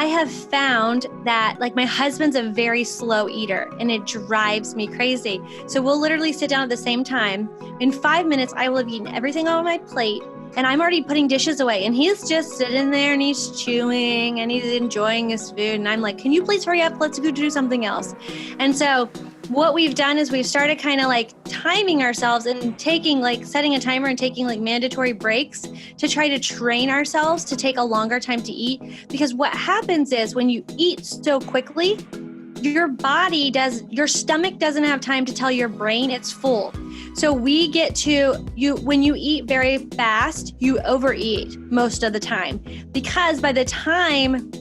I have found that like my husband's a very slow eater and it drives me crazy. So we'll literally sit down at the same time. In 5 minutes, I will have eaten everything on my plate and I'm already putting dishes away. And he's just sitting there and he's chewing and he's enjoying his food. And I'm like, can you please hurry up? Let's go do something else. And so what we've done is we've started kind of like timing ourselves and taking like setting a timer and taking like mandatory breaks to try to train ourselves to take a longer time to eat. Because what happens is when you eat so quickly, your stomach doesn't have time to tell your brain it's full. So we get to when you eat very fast, you overeat most of the time because by the time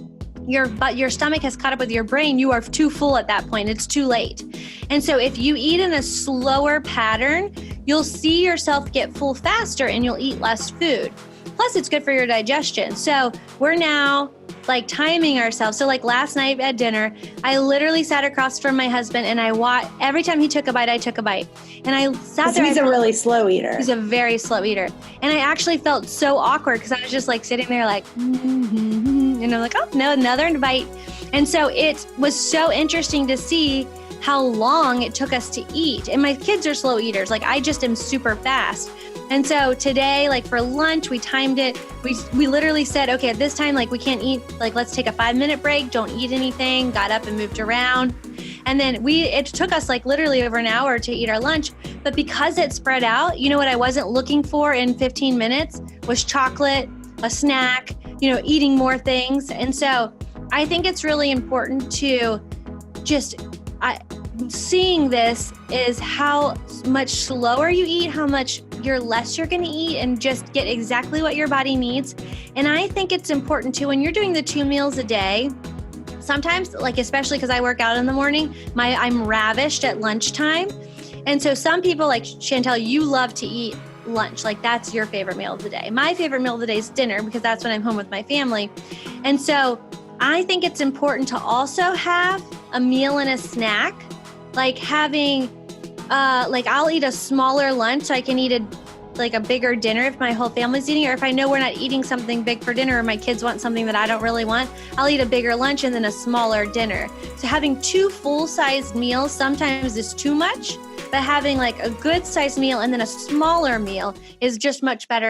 your stomach has caught up with your brain, you are too full at that point. It's too late. And so if you eat in a slower pattern, you'll see yourself get full faster and you'll eat less food. Plus it's good for your digestion. So we're now like timing ourselves. So like last night at dinner, I literally sat across from my husband and I watched every time he took a bite, I took a bite. And I sat there. He's a really slow eater. He's a very slow eater. And I actually felt so awkward because I was just like sitting there like, and I'm like, oh no, another bite. And so it was so interesting to see how long it took us to eat. And my kids are slow eaters. Like I just am super fast. And so today, like for lunch, we timed it. We literally said, okay, at this time, like we can't eat, like let's take a 5-minute break. Don't eat anything. Got up and moved around. And then it took us like literally over an hour to eat our lunch. But because it spread out, you know what I wasn't looking for in 15 minutes was chocolate, a snack, eating more things. And so I think it's really important to just, seeing this is how much slower you eat, how much less you're going to eat and just get exactly what your body needs. And I think it's important too, when you're doing the 2 meals a day, sometimes like, especially because I work out in the morning, I'm ravished at lunchtime. And so some people like Chantel, you love to eat lunch. Like that's your favorite meal of the day. My favorite meal of the day is dinner because that's when I'm home with my family. And so I think it's important to also have a meal and a snack, like having like I'll eat a smaller lunch so I can eat a bigger dinner if my whole family's eating, or if I know we're not eating something big for dinner or my kids want something that I don't really want, I'll eat a bigger lunch and then a smaller dinner. So having 2 full-sized meals sometimes is too much, but having like a good sized meal and then a smaller meal is just much better.